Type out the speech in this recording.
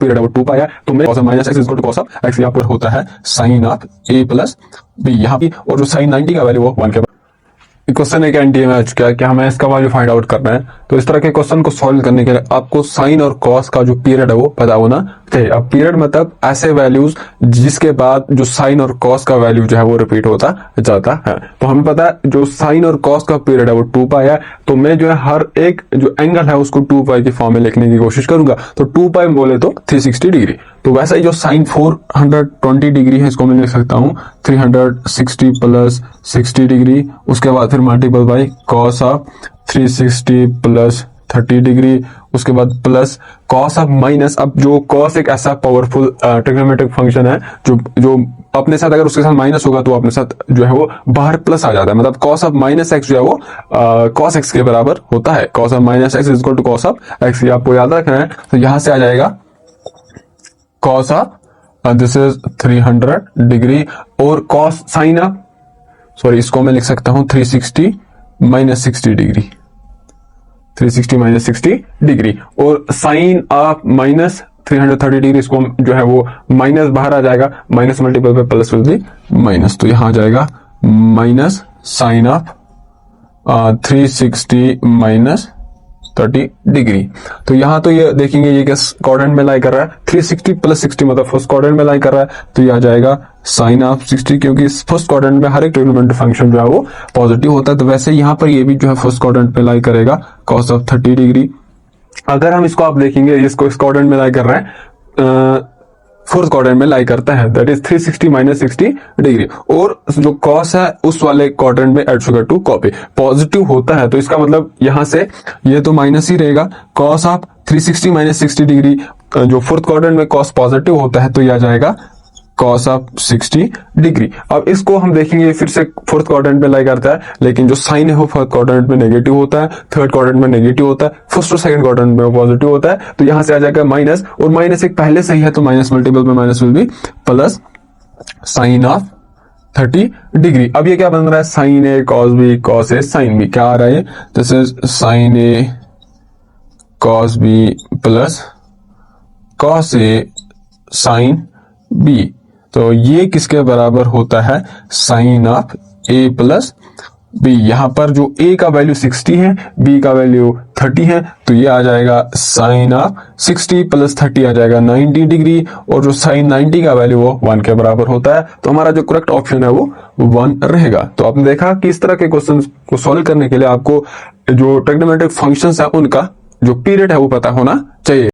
Period है वो 2 पाई है, तो मेरे cos minus x is equal to cos of x यहाँ पर होता है sine of a plus b यहाँ की, और जो साइन 90 का वैल्यू वो 1 के क्वेश्चन एक एनटीए में आ चुका है कि हमें इसका वैल्यू फाइंड आउट करना है। तो इस तरह के क्वेश्चन को सॉल्व करने के लिए आपको साइन और कॉस का जो पीरियड है वो पता होना चाहिए। अब पीरियड मतलब ऐसे वैल्यूज जिसके बाद जो साइन और कॉस का वैल्यू जो है वो रिपीट होता जाता है। तो हमें पता है जो साइन और कॉस का पीरियड है वो 2 पाई है, तो मैं जो है हर एक जो एंगल है उसको 2 पाई की फॉर्म में लिखने की कोशिश करूंगा। तो 2 पाई बोले तो 360 डिग्री, तो वैसे ही जो साइन 420 डिग्री है इसको मैं लिख सकता हूँ 360 प्लस 60 डिग्री, उसके बाद फिर multiple by cos of 360 plus 30 degree, उसके बाद प्लस कॉस ऑफ माइनस। अब जो कॉस एक ऐसा पावरफुल ट्रिग्नोमेट्रिक फंक्शन है जो अपने साथ अगर उसके साथ माइनस होगा तो अपने साथ जो है वो बाहर प्लस आ जाता है, मतलब कॉस ऑफ माइनस एक्स जो है वो कॉस एक्स के बराबर होता है। Cos of minus x is equal to cos of x, ये आपको याद रखना है। तो यहां से आ जाएगा cos of this is 300 degree, और कॉस साइन ऑफ सॉरी इसको मैं लिख सकता हूं 360 माइनस 60 डिग्री, 360 माइनस 60 डिग्री, और साइन ऑफ माइनस 330 डिग्री, इसको जो है वो माइनस बाहर आ जाएगा, माइनस मल्टीपल पे प्लस विल बी माइनस, तो यहां आ जाएगा minus sine of 360 minus 30 degree. तो यहां तो ये देखेंगे ये किस क्वाड्रेंट में लाई कर रहा है, 360 प्लस 60 मतलब फर्स्ट क्वाड्रेंट में लाई कर रहा है, तो ये आ जाएगा साइन ऑफ 60, क्योंकि इस फर्स्ट क्वाड्रेंट में हर एक ट्रिग्नोमेट्रिक फंक्शन जो है वो पॉजिटिव होता है। तो वैसे यहां पर ये भी जो है फर्स्ट क्वाड्रेंट में लाई करेगा cos ऑफ 30 डिग्री। अगर हम इसको आप देखेंगे इसको इस क्वाड्रेंट में लाई कर रहा है, फोर्थ क्वाड्रेंट में लाई करता है, दैट इज 360 माइनस 60 डिग्री, और जो कॉस है उस वाले क्वाड्रेंट में add sugar to coffee positive होता है। तो इसका मतलब यहां से ये तो माइनस ही रहेगा, कॉस ऑफ 360 माइनस 60 डिग्री, जो फोर्थ क्वाड्रेंट में कॉस पॉजिटिव होता है तो यह आ जाएगा कॉस ऑफ 60 डिग्री। अब इसको हम देखेंगे फिर से फोर्थ क्वाड्रेंट में लाई करता है, लेकिन जो साइन है वो फोर्थ क्वाड्रेंट में नेगेटिव होता है, थर्ड क्वाड्रेंट में नेगेटिव होता है, फर्स्ट और सेकंड क्वाड्रेंट में पॉजिटिव होता है। तो यहां से आ जाएगा माइनस, और माइनस एक पहले से ही है तो माइनस मल्टीपल में minus will be plus sine of 30 degree. अब ये क्या बन रहा है, sine a cos b cos a sine b, क्या आ रहा है, this is sine a cos b plus cos a sine b. तो ये किसके बराबर होता है, sine of a plus b. यहां पर जो ए का वैल्यू 60 है, बी का वैल्यू 30 है, तो ये आ जाएगा साइन ऑफ 60 प्लस 30 आ जाएगा 90 डिग्री, और जो साइन 90 का वैल्यू वो 1 के बराबर होता है। तो हमारा जो करेक्ट ऑप्शन है वो 1 रहेगा। तो आपने देखा कि इस तरह के क्वेश्चन को सॉल्व करने के लिए आपको जो ट्रिग्नोमेट्रिक फंक्शंस है उनका जो पीरियड है वो पता होना चाहिए।